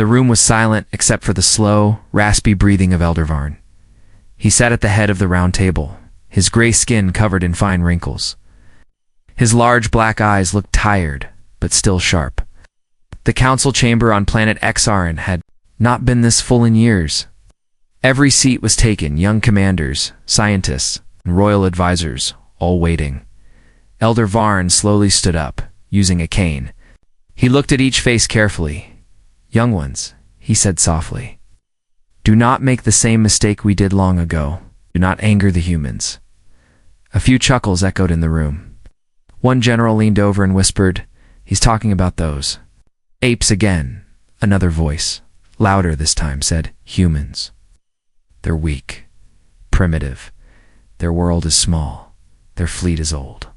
The room was silent except for the slow, raspy breathing of Elder Varn. He sat at the head of the round table, his gray skin covered in fine wrinkles. His large black eyes looked tired, but still sharp. The council chamber on planet Xarn had not been this full in years. Every seat was taken, young commanders, scientists, and royal advisors, all waiting. Elder Varn slowly stood up, using a cane. He looked at each face carefully. "Young ones," he said softly. "Do not make the same mistake we did long ago. Do not anger the humans." A few chuckles echoed in the room. One general leaned over and whispered, "He's talking about those apes again." Another voice, louder this time, said, "Humans. They're weak, primitive. Their world is small. Their fleet is old."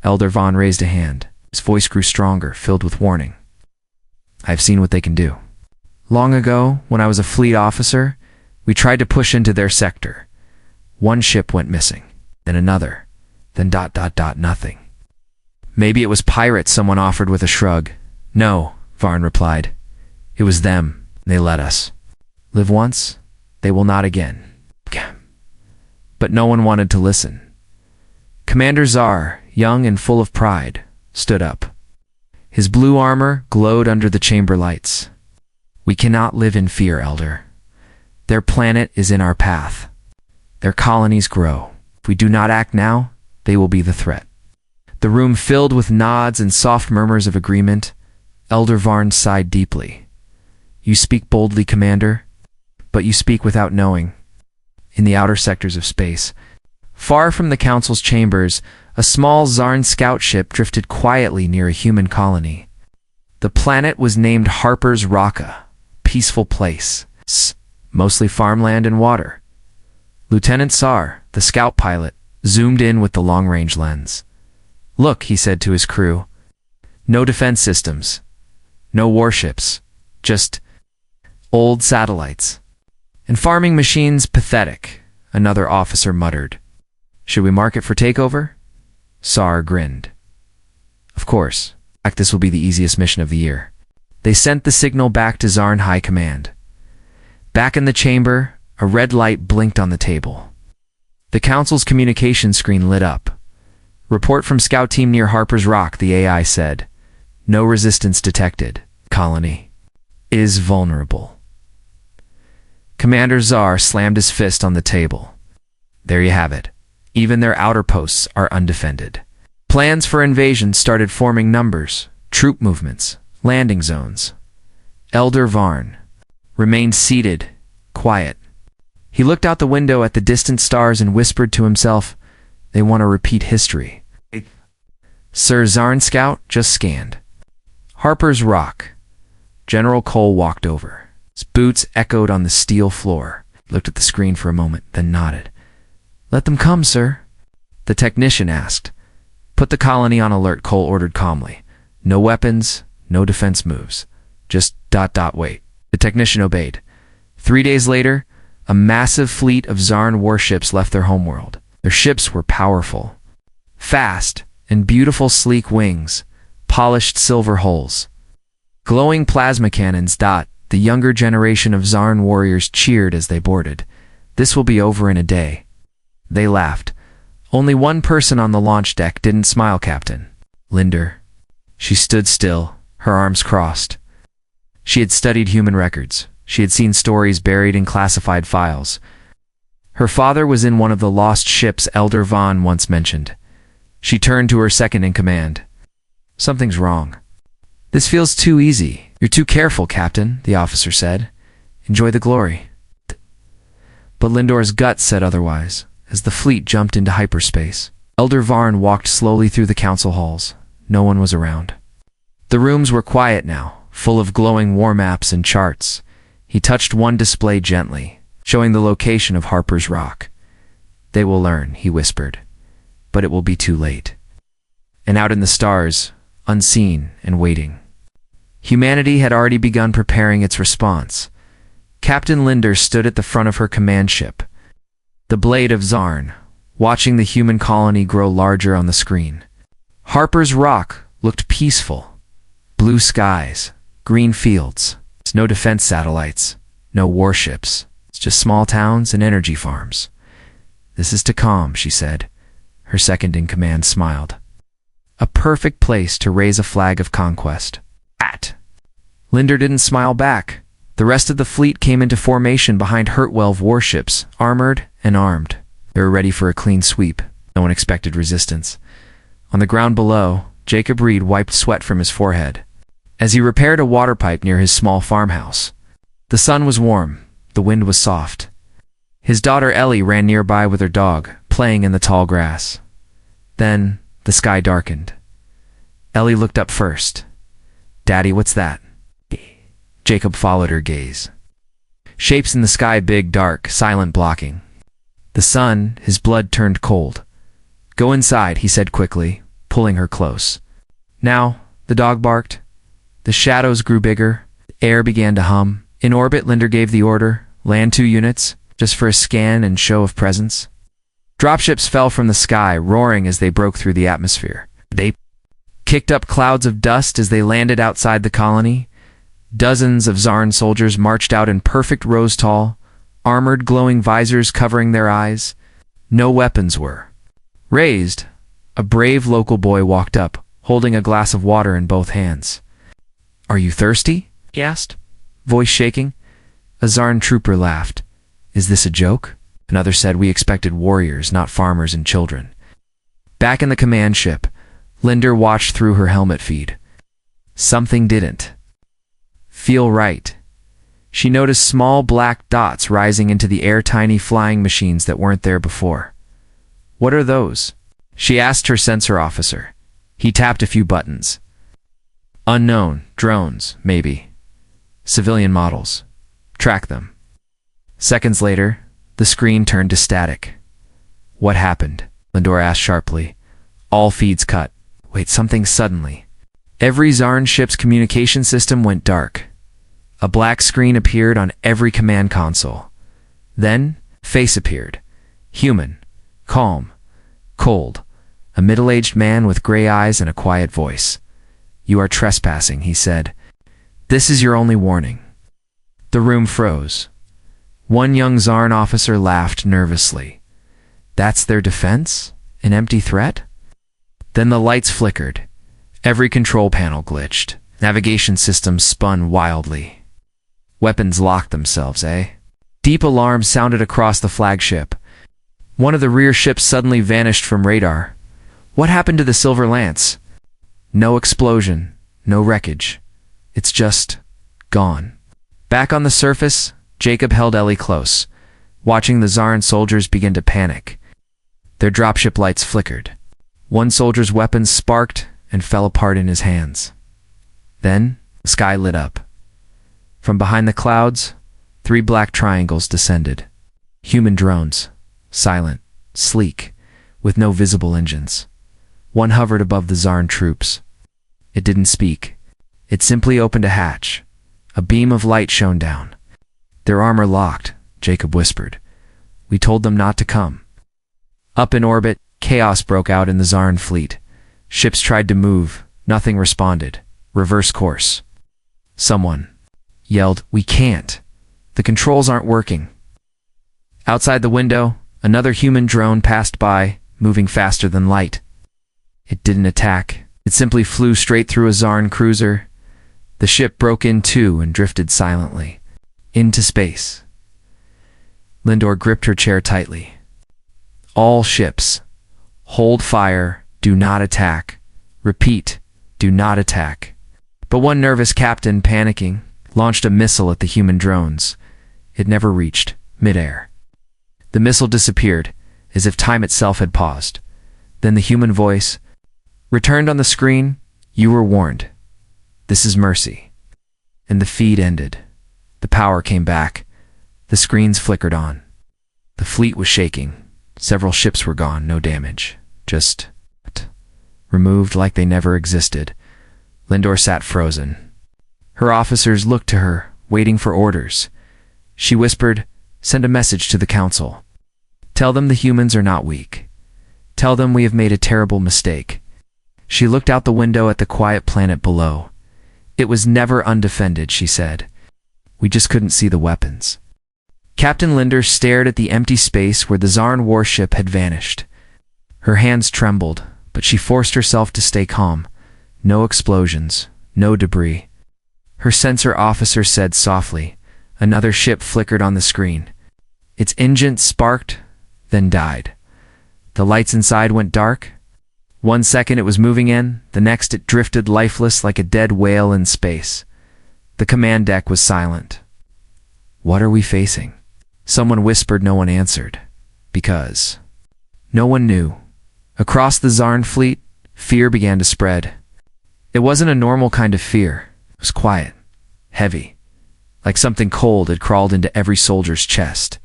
Elder Vaughn raised a hand. His voice grew stronger, filled with warning. "I've seen what they can do. Long ago, when I was a fleet officer, we tried to push into their sector. One ship went missing, then another, then ... nothing. Maybe it was pirates," someone offered with a shrug. "No," Varn replied. "It was them. They let us. Live once, they will not again." But no one wanted to listen. Commander Zar, young and full of pride, stood up. His blue armor glowed under the chamber lights. "We cannot live in fear, Elder. Their planet is in our path. Their colonies grow. If we do not act now, they will be the threat." The room filled with nods and soft murmurs of agreement. Elder Varn sighed deeply. "You speak boldly, Commander, but you speak without knowing." In the outer sectors of space, far from the Council's chambers, a small Zarn scout ship drifted quietly near a human colony. The planet was named Harper's Rock, a peaceful place, mostly farmland and water. Lieutenant Sar, the scout pilot, zoomed in with the long-range lens. "Look," he said to his crew. "No defense systems. No warships. Just old satellites. And farming machines, pathetic," another officer muttered. "Should we mark it for takeover?" Sar grinned. "Of course. In fact, this will be the easiest mission of the year." They sent the signal back to Zarn High Command. Back in the chamber, a red light blinked on the table. The Council's communication screen lit up. "Report from scout team near Harper's Rock," the AI said. "No resistance detected. Colony is vulnerable." Commander Zar slammed his fist on the table. "There you have it. Even their outer posts are undefended." Plans for invasion started forming: numbers, troop movements, landing zones. Elder Varn remained seated, quiet. He looked out the window at the distant stars and whispered to himself, "They want to repeat history." Sir Zarn Scout just scanned. Harper's Rock. General Cole walked over. His boots echoed on the steel floor. He looked at the screen for a moment, then nodded. "Let them come, sir." The technician asked. "Put the colony on alert," Cole ordered calmly. "No weapons, no defense moves. Just ... wait." The technician obeyed. 3 days later, a massive fleet of Zarn warships left their homeworld. Their ships were powerful, fast, and beautiful sleek wings, polished silver hulls, glowing plasma cannons. The younger generation of Zarn warriors cheered as they boarded. "This will be over in a day." They laughed. Only one person on the launch deck didn't smile, Captain Linder. She stood still, her arms crossed. She had studied human records. She had seen stories buried in classified files. Her father was in one of the lost ships Elder Vaughn once mentioned. She turned to her second-in-command. "Something's wrong. This feels too easy." "You're too careful, Captain," the officer said. "Enjoy the glory." But Lindor's gut said otherwise, as the fleet jumped into hyperspace. Elder Varn walked slowly through the council halls. No one was around. The rooms were quiet now, full of glowing war maps and charts. He touched one display gently, showing the location of Harper's Rock. "They will learn," he whispered, "but it will be too late." And out in the stars, unseen and waiting, humanity had already begun preparing its response. Captain Linder stood at the front of her command ship, the Blade of Zarn, watching the human colony grow larger on the screen. Harper's Rock looked peaceful. Blue skies, green fields, planets, no defense satellites, no warships. It's just small towns and energy farms. This is to calm, she said. Her second-in-command smiled. A perfect place to raise a flag of conquest. Linder didn't smile back. The rest of the fleet came into formation behind Hurtwelve warships, armored and armed. They were ready for a clean sweep. No one expected resistance. On the ground below, Jacob Reed wiped sweat from his forehead as he repaired a water pipe near his small farmhouse. The sun was warm. The wind was soft. His daughter Ellie ran nearby with her dog, playing in the tall grass. Then the sky darkened. Ellie looked up first. "Daddy, what's that?" Jacob followed her gaze. Shapes in the sky, big, dark, silent, blocking. The sun, his blood turned cold. "Go inside," he said quickly, pulling her close. Now, the dog barked. The shadows grew bigger. The air began to hum. In orbit, Linder gave the order, "Land 2 units, just for a scan and show of presence." Dropships fell from the sky, roaring as they broke through the atmosphere. They kicked up clouds of dust as they landed outside the colony. Dozens of Zarn soldiers marched out in perfect rows tall, armored, glowing visors covering their eyes. No weapons were raised. A brave local boy walked up, holding a glass of water in both hands. "Are you thirsty?" he asked, voice shaking. A Zarn trooper laughed. "Is this a joke?" Another said, "We expected warriors, not farmers and children." Back in the command ship, Linder watched through her helmet feed. Something didn't feel right. She noticed small black dots rising into the air, tiny flying machines that weren't there before. "What are those?" she asked her sensor officer. He tapped a few buttons. "Unknown. Drones, maybe. Civilian models. Track them." Seconds later, the screen turned to static. "What happened?" Lindor asked sharply. All feeds cut. Wait, something suddenly. Every Zarn ship's communication system went dark. A black screen appeared on every command console. Then, face appeared. Human. Calm. Cold. A middle-aged man with gray eyes and a quiet voice. "You are trespassing," he said. "This is your only warning." The room froze. One young Zarn officer laughed nervously. "That's their defense? An empty threat?" Then the lights flickered. Every control panel glitched. Navigation systems spun wildly. Weapons locked themselves, eh? Deep alarms sounded across the flagship. One of the rear ships suddenly vanished from radar. What happened to the Silver Lance? No explosion, no wreckage. It's just gone. Back on the surface, Jacob held Ellie close, watching the Zarn soldiers begin to panic. Their dropship lights flickered. One soldier's weapons sparked and fell apart in his hands. Then, the sky lit up. From behind the clouds, 3 black triangles descended. Human drones, silent, sleek, with no visible engines. One hovered above the Zarn troops. It didn't speak. It simply opened a hatch. A beam of light shone down. "Their armor locked," Jacob whispered. "We told them not to come." Up in orbit, chaos broke out in the Zarn fleet. Ships tried to move. Nothing responded. Reverse course. Someone yelled, "We can't. The controls aren't working." Outside the window, another human drone passed by, moving faster than light. It didn't attack. It simply flew straight through a Zarn cruiser. The ship broke in two and drifted silently into space. Lindor gripped her chair tightly. "All ships, hold fire, do not attack. Repeat, do not attack." But one nervous captain, panicking, launched a missile at the human drones. It never reached midair. The missile disappeared, as if time itself had paused. Then the human voice returned on the screen. "You were warned. This is mercy." And the feed ended. The power came back. The screens flickered on. The fleet was shaking. Several ships were gone, no damage. Just removed like they never existed. Lindor sat frozen. Her officers looked to her, waiting for orders. She whispered, "Send a message to the council. Tell them the humans are not weak. Tell them we have made a terrible mistake." She looked out the window at the quiet planet below. It was never undefended, she said. We just couldn't see the weapons. Captain Linder stared at the empty space where the Zarn warship had vanished. Her hands trembled, but she forced herself to stay calm. No explosions, no debris. Her sensor officer said softly. Another ship flickered on the screen. Its engine sparked, then died. The lights inside went dark. 1 second it was moving in, the next it drifted lifeless like a dead whale in space. The command deck was silent. What are we facing? Someone whispered. No one answered. Because no one knew. Across the Zarn fleet, fear began to spread. It wasn't a normal kind of fear. It was quiet, heavy, like something cold had crawled into every soldier's chest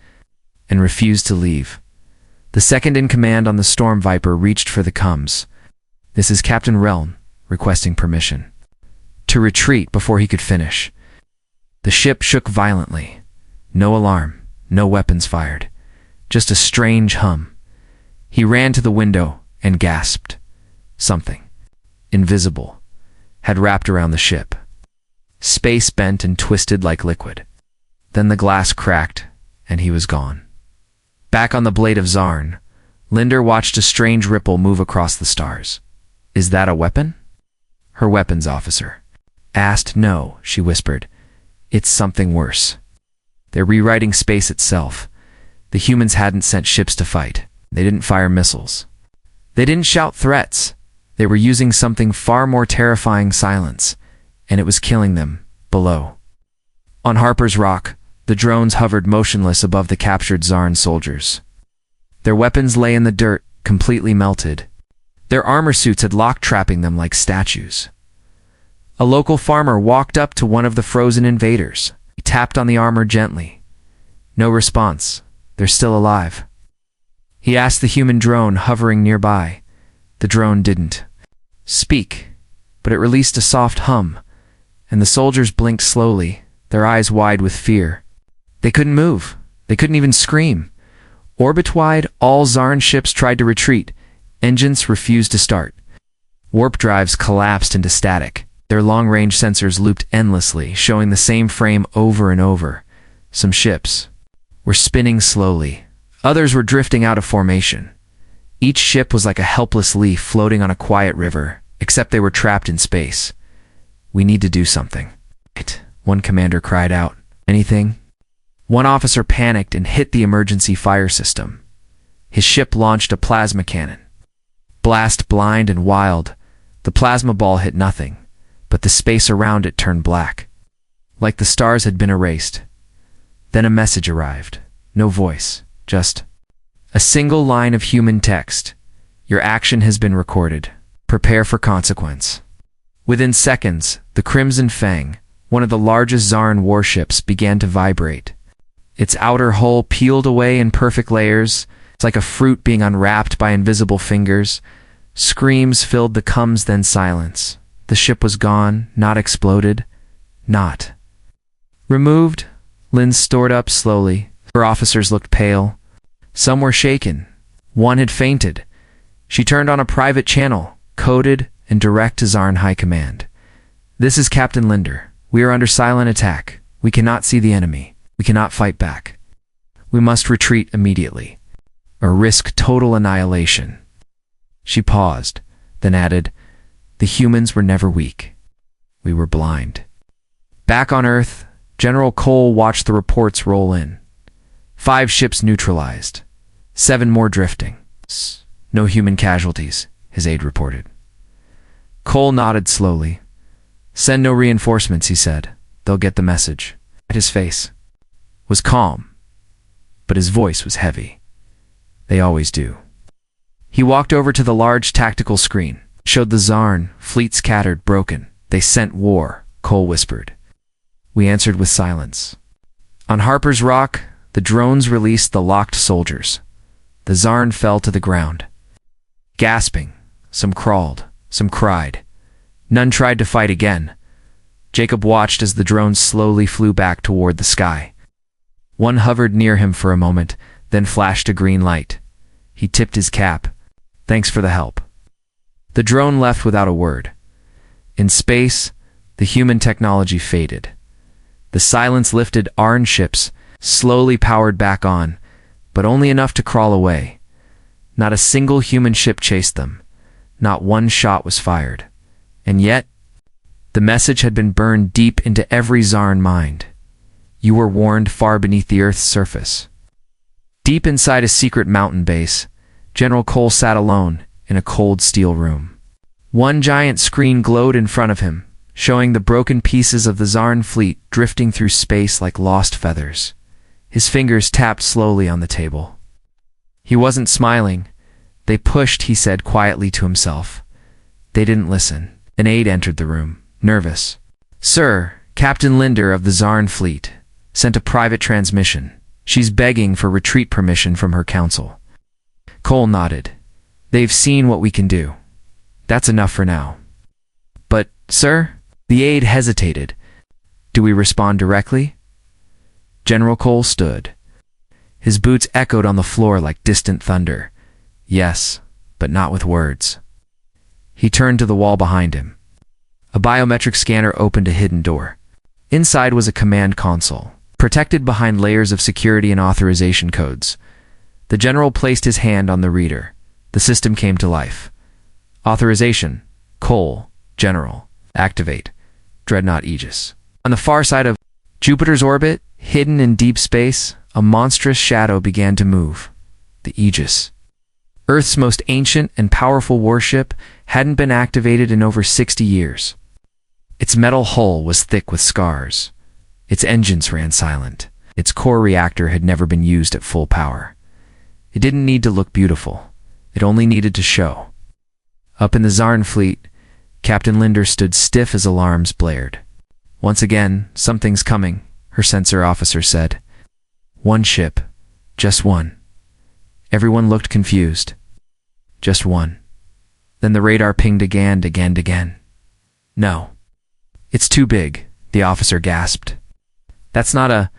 and refused to leave. The second in command on the Storm Viper reached for the comms. This is Captain Reln, requesting permission to retreat before he could finish. The ship shook violently. No alarm, no weapons fired, just a strange hum. He ran to the window and gasped. Something invisible had wrapped around the ship. Space bent and twisted like liquid. Then the glass cracked, and he was gone. Back on the blade of Zarn, Linder watched a strange ripple move across the stars. Is that a weapon? Her weapons officer asked. No, she whispered. It's something worse. They're rewriting space itself. The humans hadn't sent ships to fight. They didn't fire missiles. They didn't shout threats. They were using something far more terrifying: silence, and it was killing them, below. On Harper's Rock, the drones hovered motionless above the captured Zarn soldiers. Their weapons lay in the dirt, completely melted. Their armor suits had locked, trapping them like statues. A local farmer walked up to one of the frozen invaders. He tapped on the armor gently. No response. They're still alive. He asked the human drone hovering nearby. The drone didn't speak, but it released a soft hum, and the soldiers blinked slowly, their eyes wide with fear. They couldn't move. They couldn't even scream. Orbit-wide, all Zarn ships tried to retreat. Engines refused to start. Warp drives collapsed into static. Their long-range sensors looped endlessly, showing the same frame over and over. Some ships were spinning slowly. Others were drifting out of formation. Each ship was like a helpless leaf floating on a quiet river, except they were trapped in space. We need to do something. One commander cried out. Anything? One officer panicked and hit the emergency fire system. His ship launched a plasma cannon. Blast blind and wild, the plasma ball hit nothing, but the space around it turned black, like the stars had been erased. Then a message arrived. No voice, just a single line of human text. Your action has been recorded. Prepare for consequence. Within seconds, the Crimson Fang, one of the largest Zarn warships, began to vibrate. Its outer hull peeled away in perfect layers. It's like a fruit being unwrapped by invisible fingers. Screams filled the comms, then silence. The ship was gone, not exploded, not removed. Lynn stored up slowly. Her officers looked pale. Some were shaken. One had fainted. She turned on a private channel, coded and direct to Zarn High Command. This is Captain Linder. We are under silent attack. We cannot see the enemy. We cannot fight back. We must retreat immediately, or risk total annihilation. She paused, then added, the humans were never weak. We were blind. Back on Earth, General Cole watched the reports roll in. 5 ships neutralized. 7 more drifting. No human casualties, his aide reported. Cole nodded slowly. Send no reinforcements, he said. They'll get the message. His face was calm, but his voice was heavy. They always do. He walked over to the large tactical screen, showed the Zarn, fleet scattered, broken. They sent war, Cole whispered. We answered with silence. On Harper's Rock, the drones released the locked soldiers. The Zarn fell to the ground. Gasping, some crawled, some cried. None tried to fight again. Jacob watched as the drones slowly flew back toward the sky. One hovered near him for a moment, then flashed a green light. He tipped his cap. Thanks for the help. The drone left without a word. In space, the human technology faded. The silence lifted. Orange ships slowly powered back on, but only enough to crawl away. Not a single human ship chased them. Not one shot was fired. And yet, the message had been burned deep into every Zarn mind. You were warned far beneath the Earth's surface. Deep inside a secret mountain base, General Cole sat alone in a cold steel room. One giant screen glowed in front of him, showing the broken pieces of the Zarn fleet drifting through space like lost feathers. His fingers tapped slowly on the table. He wasn't smiling. They pushed, he said quietly to himself. They didn't listen. An aide entered the room, nervous. Sir, Captain Linder of the Zarn fleet sent a private transmission. She's begging for retreat permission from her council. Cole nodded. They've seen what we can do. That's enough for now. But, sir? The aide hesitated. Do we respond directly? General Cole stood. His boots echoed on the floor like distant thunder. Yes, but not with words. He turned to the wall behind him. A biometric scanner opened a hidden door. Inside was a command console, protected behind layers of security and authorization codes. The general placed his hand on the reader. The system came to life. Authorization. Cole. General. Activate. Dreadnought Aegis. On the far side of Jupiter's orbit, hidden in deep space, a monstrous shadow began to move. The Aegis. Earth's most ancient and powerful warship hadn't been activated in over 60 years. Its metal hull was thick with scars. Its engines ran silent. Its core reactor had never been used at full power. It didn't need to look beautiful. It only needed to show. Up in the Zarn fleet, Captain Linder stood stiff as alarms blared. Once again, something's coming, her sensor officer said. One ship. Just one. Everyone looked confused. Just one. Then the radar pinged again. No. It's too big, the officer gasped. That's not a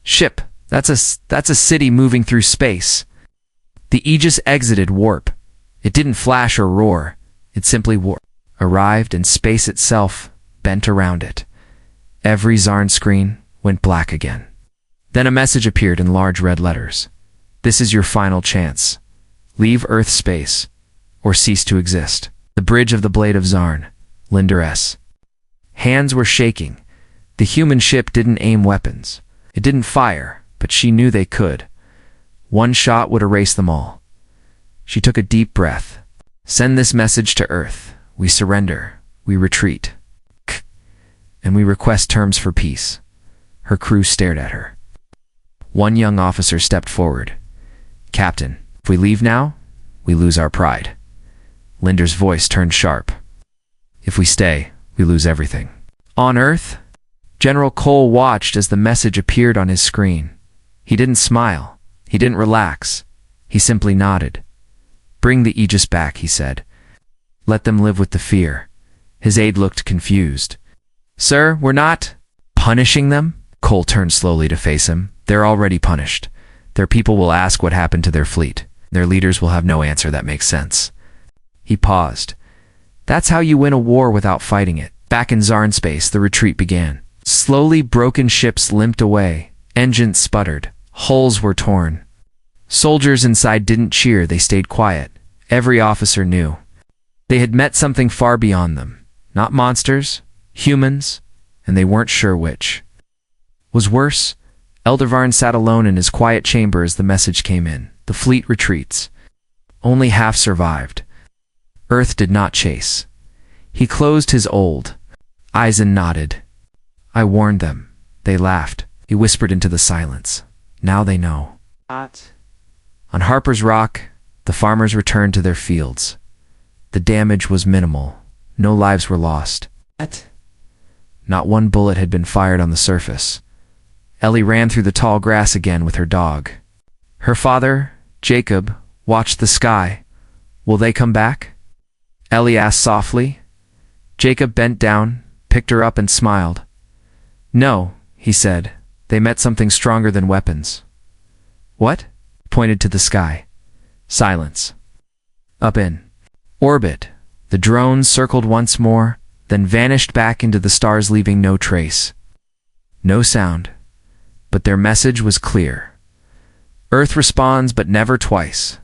ship. That's a city moving through space. The Aegis exited warp. It didn't flash or roar. It simply arrived, and space itself bent around it. Every Zarn screen went black again. Then a message appeared in large red letters. This is your final chance. Leave Earth space, or cease to exist. The bridge of the Blade of Zarn, Linder S. Hands were shaking. The human ship didn't aim weapons. It didn't fire, but she knew they could. One shot would erase them all. She took a deep breath. Send this message to Earth. We surrender. We retreat. And we request terms for peace. Her crew stared at her. One young officer stepped forward. Captain, if we leave now, we lose our pride. Linder's voice turned sharp. If we stay, we lose everything. On Earth, General Cole watched as the message appeared on his screen. He didn't smile. He didn't relax. He simply nodded. Bring the Aegis back, he said. Let them live with the fear. His aide looked confused. Sir, we're not punishing them? Cole turned slowly to face him. They're already punished. Their people will ask what happened to their fleet. Their leaders will have no answer that makes sense. He paused. That's how you win a war without fighting it. Back in Zarn space, the retreat began. Slowly, broken ships limped away. Engines sputtered. Hulls were torn. Soldiers inside didn't cheer, they stayed quiet. Every officer knew. They had met something far beyond them. Not monsters, humans, and they weren't sure which. Was worse, Eldervarn sat alone in his quiet chamber as the message came in. The fleet retreats. Only half survived. Earth did not chase. He closed his old eyes and nodded. I warned them. They laughed. He whispered into the silence. Now they know. On Harper's Rock, the farmers returned to their fields. The damage was minimal. No lives were lost. Not one bullet had been fired on the surface. Ellie ran through the tall grass again with her dog. Her father, Jacob, watched the sky. Will they come back? Ellie asked softly. Jacob bent down, picked her up and smiled. No, he said. They met something stronger than weapons. What? Pointed to the sky. Silence. Up in orbit, the drones circled once more, then vanished back into the stars, leaving no trace. No sound, but their message was clear. Earth responds, but never twice.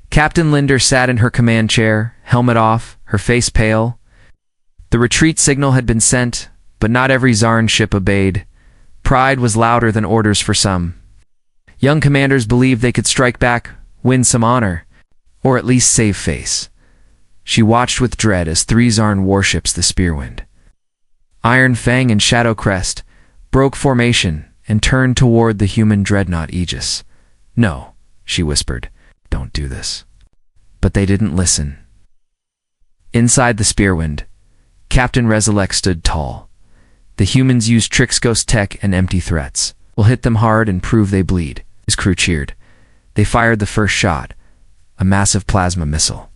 Captain Linder sat in her command chair, helmet off, her face pale. The retreat signal had been sent, but not every Zarn ship obeyed. Pride was louder than orders for some. Young commanders believed they could strike back, win some honor, or at least save face. She watched with dread as 3 Zarn warships, the Spearwind, Iron Fang and Shadow Crest, broke formation and turned toward the human dreadnought Aegis. "No," she whispered, "don't do this." But they didn't listen. Inside the Spearwind, Captain Rezelek stood tall. The humans used tricks, ghost tech, and empty threats. "We'll hit them hard and prove they bleed." His crew cheered. They fired the first shot, a massive plasma missile.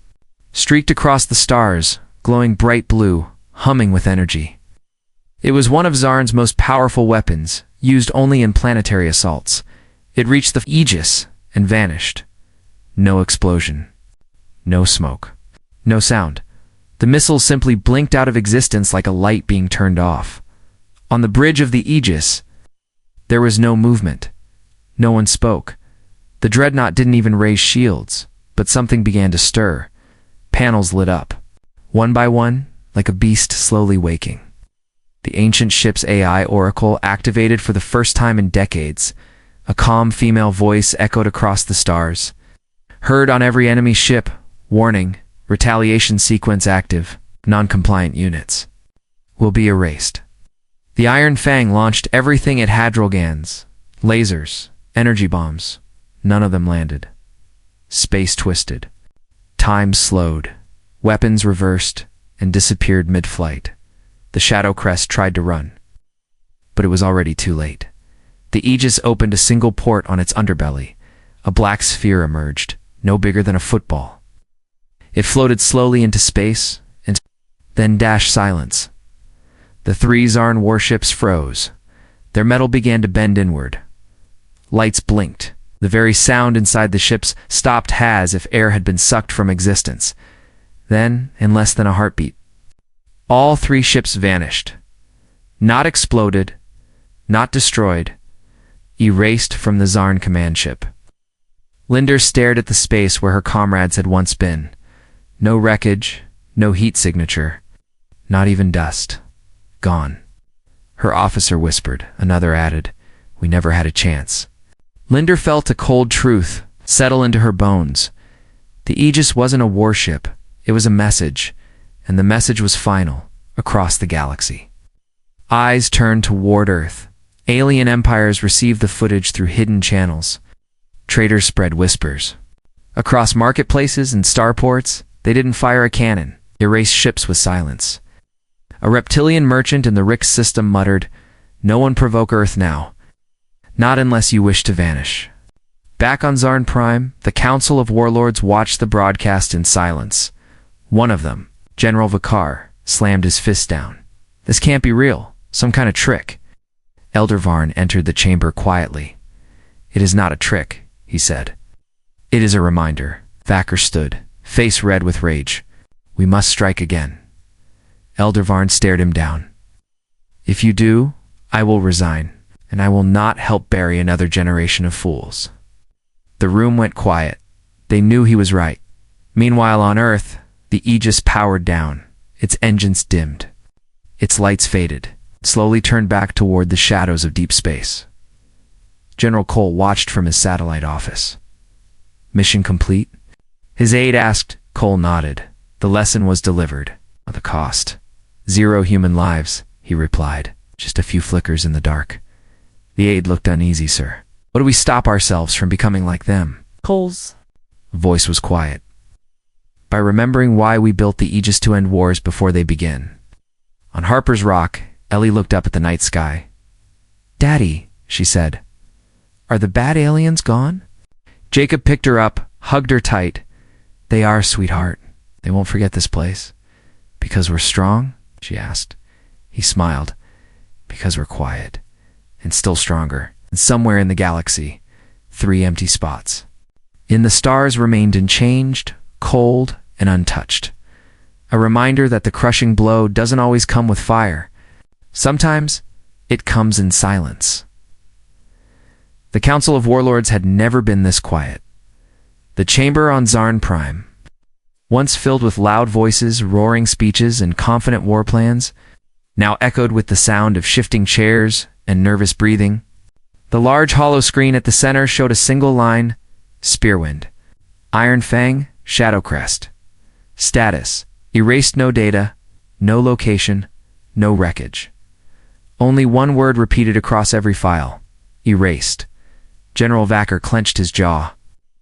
Streaked across the stars, glowing bright blue, humming with energy. It was one of Zarn's most powerful weapons, used only in planetary assaults. It reached the Aegis and vanished. No explosion. No smoke. No sound. The missile simply blinked out of existence like a light being turned off. On the bridge of the Aegis, there was no movement. No one spoke. The dreadnought didn't even raise shields, but something began to stir. Panels lit up, one by one, like a beast slowly waking. The ancient ship's AI oracle activated for the first time in decades. A calm female voice echoed across the stars. "Heard on every enemy ship. Warning, retaliation sequence active. Non-compliant units will be erased." The Iron Fang launched everything it had: drogans, lasers, energy bombs. None of them landed. Space twisted. Time slowed. Weapons reversed and disappeared mid-flight. The Shadow Crest tried to run, but it was already too late. The Aegis opened a single port on its underbelly. A black sphere emerged, no bigger than a football. It floated slowly into space, and then dashed silence. The 3 Zarn warships froze. Their metal began to bend inward. Lights blinked. The very sound inside the ships stopped as if air had been sucked from existence. Then, in less than a heartbeat, all 3 ships vanished. Not exploded, not destroyed, erased from the Zarn command ship. Linder stared at the space where her comrades had once been. No wreckage, no heat signature, not even dust. Gone. Her officer whispered. Another added, "We never had a chance." Linder felt a cold truth settle into her bones. The Aegis wasn't a warship, it was a message, and the message was final, across the galaxy. Eyes turned toward Earth. Alien empires received the footage through hidden channels. Traders spread whispers. Across marketplaces and starports, they didn't fire a cannon, erased ships with silence. A reptilian merchant in the Rick system muttered, "No one provoke Earth now. Not unless you wish to vanish." Back on Zarn Prime, the Council of Warlords watched the broadcast in silence. One of them, General Vakar, slammed his fist down. "This can't be real. Some kind of trick." Elder Varn entered the chamber quietly. "It is not a trick," he said. "It is a reminder." Vakar stood, face red with rage. "We must strike again." Elder Varn stared him down. "If you do, I will resign, and I will not help bury another generation of fools." The room went quiet. They knew he was right. Meanwhile on Earth, the Aegis powered down. Its engines dimmed. Its lights faded, slowly turned back toward the shadows of deep space. General Cole watched from his satellite office. "Mission complete?" his aide asked. Cole nodded. The lesson was delivered. The cost. 0 human lives, he replied. Just a few flickers in the dark. The aide looked uneasy. "Sir, what do we stop ourselves from becoming like them?" Cole's voice was quiet. "By remembering why we built the Aegis to end wars before they begin." On Harper's Rock, Ellie looked up at the night sky. "Daddy," she said, "are the bad aliens gone?" Jacob picked her up, hugged her tight. "They are, sweetheart. They won't forget this place." "Because we're strong?" she asked. He smiled. "Because we're quiet. And still stronger. And somewhere in the galaxy, 3 empty spots. In the stars remained unchanged, cold, and untouched. A reminder that the crushing blow doesn't always come with fire. Sometimes, It comes in silence. The Council of Warlords had never been this quiet. The chamber on Zarn Prime, once filled with loud voices, roaring speeches, and confident war plans, now echoed with the sound of shifting chairs and nervous breathing. The large hollow screen at the center showed a single line: Spearwind. Iron Fang, Shadowcrest. Status: erased, no data, no location, no wreckage. Only one word repeated across every file: erased. General Vacker clenched his jaw,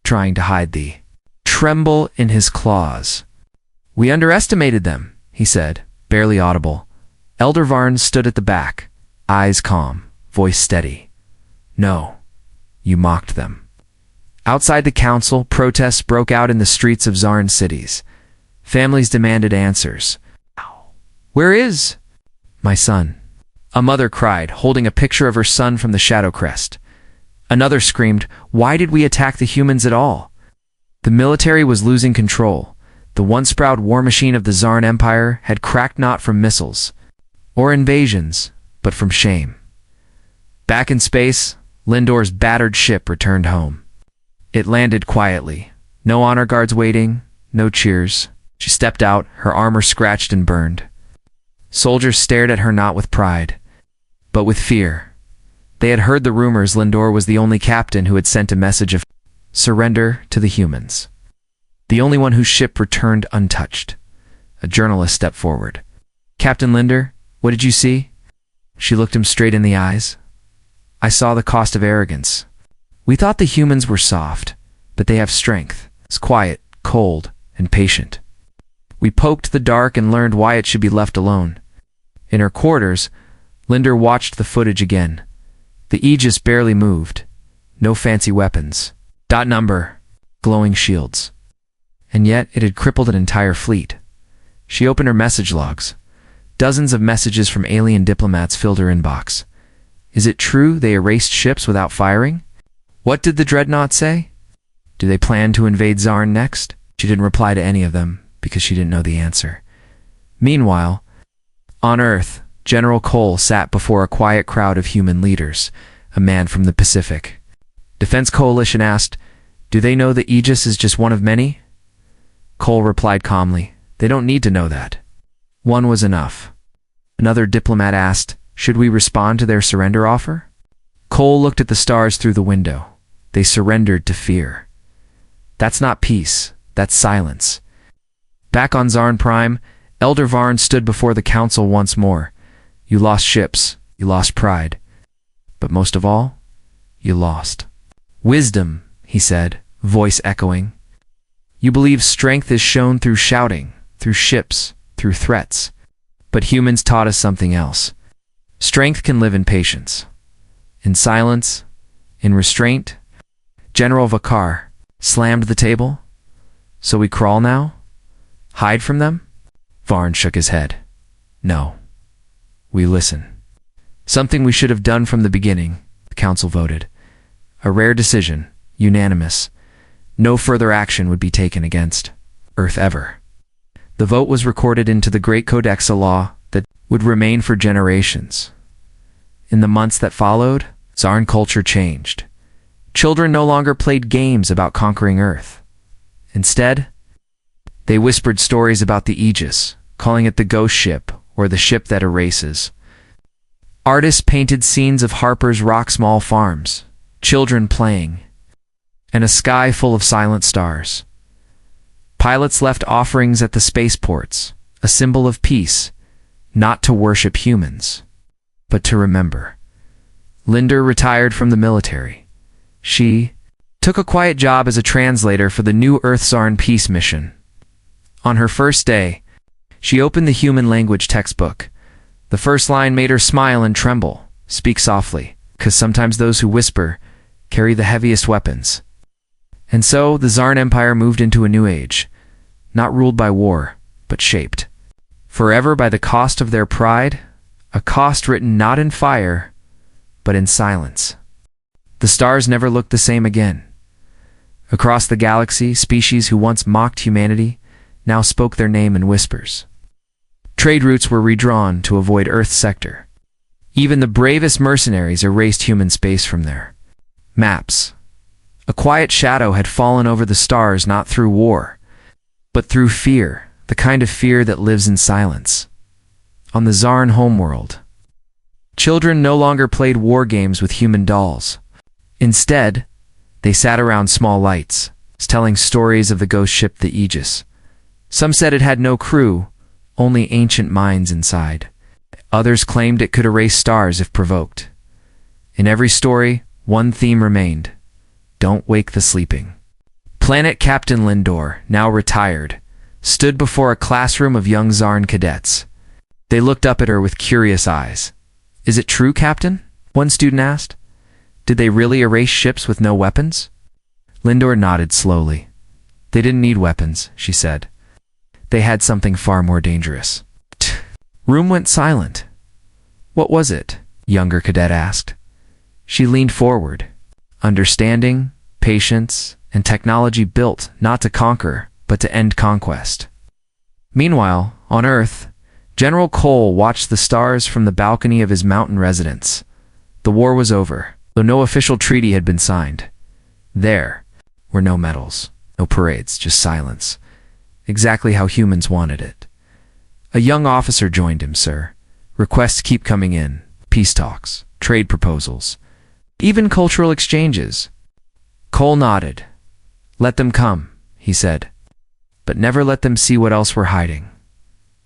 trying to hide the tremble in his claws. "We underestimated them," he said, barely audible. Elder Varn stood at the back, eyes calm, voice steady. "No, you mocked them." Outside the council, protests broke out in the streets of Zarn cities. Families demanded answers. "Where is my son?" A mother cried, holding a picture of her son from the Shadow Crest. Another screamed, "Why did we attack the humans at all?" The military was losing control. The once proud war machine of the Zarn Empire had cracked not from missiles or invasions, but from shame. Back in space, Lindor's battered ship returned home. It landed quietly. No honor guards waiting, no cheers. She stepped out, her armor scratched and burned. Soldiers stared at her not with pride, but with fear. They had heard the rumors Lindor was the only captain who had sent a message of surrender to the humans. The only one whose ship returned untouched. A journalist stepped forward. "Captain Linder, what did you see?" She looked him straight in the eyes. "I saw the cost of arrogance. We thought the humans were soft, but they have strength. It's quiet, cold, and patient. We poked the dark and learned why it should be left alone." In her quarters, Linder watched the footage again. The Aegis barely moved. No fancy weapons. Number. Glowing shields. And yet it had crippled an entire fleet. She opened her message logs. Dozens of messages from alien diplomats filled her inbox. Is it true they erased ships without firing? What did the dreadnought say? Do they plan to invade Zarn next? She didn't reply to any of them because she didn't know the answer. Meanwhile, on Earth, General Cole sat before a quiet crowd of human leaders, a man from the Pacific. Defense Coalition asked, "Do they know the Aegis is just one of many?" Cole replied calmly, "They don't need to know that. One was enough." Another diplomat asked, "Should we respond to their surrender offer?" Cole looked at the stars through the window. They surrendered to fear. That's not peace, that's silence. Back on Zarn Prime, Elder Varn stood before the council once more. "You lost ships, you lost pride. But most of all, you lost wisdom," he said, voice echoing. "You believe strength is shown through shouting, through ships, through threats. But humans taught us something else. Strength can live in patience, in silence, in restraint." General Vacar slammed the table. "So we crawl now? Hide from them?" Varn shook his head. "No. We listen." Something we should have done from the beginning, the council voted. A rare decision, unanimous. No further action would be taken against Earth ever. The vote was recorded into the Great Codex, a law that would remain for generations. In the months that followed, Zarn culture changed. Children no longer played games about conquering Earth. Instead, they whispered stories about the Aegis, calling it the ghost ship or the ship that erases. Artists painted scenes of Harper's rock small farms, children playing, and a sky full of silent stars. Pilots left offerings at the spaceports, a symbol of peace, not to worship humans, but to remember. Linder retired from the military. She took a quiet job as a translator for the New Earth Zarn peace mission. On her first day, she opened the human language textbook. The first line made her smile and tremble. "Speak softly, 'cause sometimes those who whisper carry the heaviest weapons." And so the Zarn Empire moved into a new age, not ruled by war, but shaped forever by the cost of their pride, a cost written not in fire, but in silence. The stars never looked the same again. Across the galaxy, species who once mocked humanity now spoke their name in whispers. Trade routes were redrawn to avoid Earth's sector. Even the bravest mercenaries erased human space from there. Maps. A quiet shadow had fallen over the stars not through war, but through fear, the kind of fear that lives in silence. On the Zarn homeworld, children no longer played war games with human dolls. Instead, they sat around small lights, telling stories of the ghost ship the Aegis. Some said it had no crew, only ancient minds inside. Others claimed it could erase stars if provoked. In every story, one theme remained: don't wake the sleeping. Planet Captain Lindor, now retired, stood before a classroom of young Zarn cadets. They looked up at her with curious eyes. "Is it true, Captain?" one student asked. "Did they really erase ships with no weapons?" Lindor nodded slowly. "They didn't need weapons," she said. "They had something far more dangerous." Room went silent. "What was it?" younger cadet asked. She leaned forward. "Understanding, patience, and technology built not to conquer, but to end conquest." Meanwhile, on Earth, General Cole watched the stars from the balcony of his mountain residence. The war was over, though no official treaty had been signed. There were no medals, no parades, just silence. Exactly how humans wanted it. A young officer joined him, "Sir. Requests keep coming in. Peace talks, trade proposals, even cultural exchanges." Cole nodded. "Let them come," he said. "But never let them see what else we're hiding."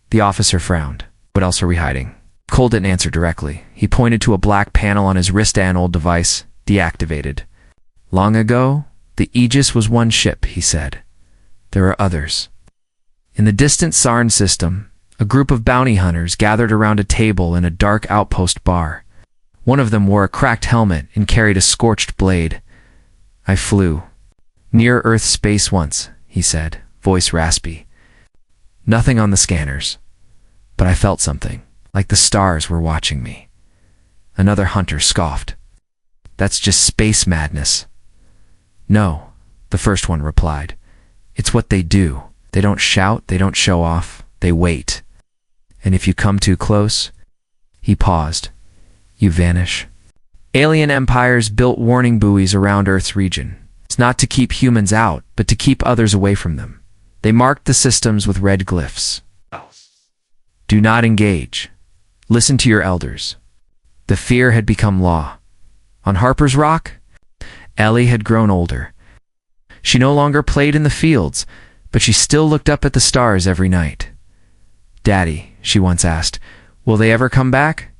The officer frowned. "What else are we hiding?" Cole didn't answer directly. He pointed to a black panel on his wrist, an old device, deactivated. "Long ago, the Aegis was one ship," he said. "There are others." In the distant Sarn system, a group of bounty hunters gathered around a table in a dark outpost bar. One of them wore a cracked helmet and carried a scorched blade. "I flew near Earth space once," he said, voice raspy. "Nothing on the scanners, but I felt something, like the stars were watching me." Another hunter scoffed. "That's just space madness." "No," the first one replied. "It's what they do. They don't shout, they don't show off, they wait. And if you come too close," he paused, "you vanish." Alien empires built warning buoys around Earth's region. It's not to keep humans out, but to keep others away from them. They marked the systems with red glyphs. "Do not engage. Listen to your elders." The fear had become law. On Harper's Rock, Ellie had grown older. She no longer played in the fields, but she still looked up at the stars every night. "Daddy," she once asked, "will they ever come back?"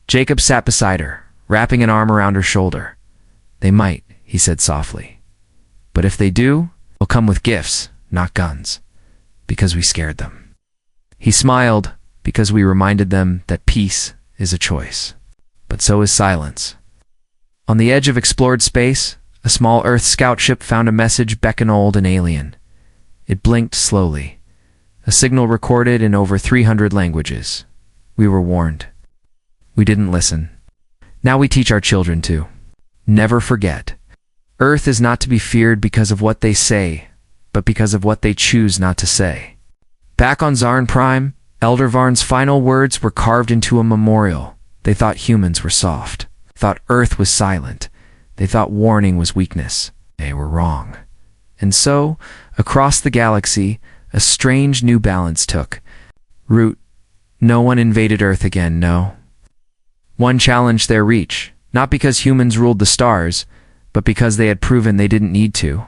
Jacob sat beside her, wrapping an arm around her shoulder. "They might," he said softly. "But if they do, they'll come with gifts, not guns, because we scared them." He smiled, because we reminded them that peace is a choice. But so is silence. On the edge of explored space, a small Earth scout ship found a message beckoned an alien. It blinked slowly. A signal recorded in over 300 languages. We were warned. We didn't listen. Now we teach our children to. Never forget. Earth is not to be feared because of what they say, but because of what they choose not to say. Back on Zarn Prime, Elder Varn's final words were carved into a memorial. They thought humans were soft. Thought Earth was silent. They thought warning was weakness. They were wrong. And so, across the galaxy, a strange new balance took root. No one invaded Earth again, no. One challenged their reach, not because humans ruled the stars, but because they had proven they didn't need to.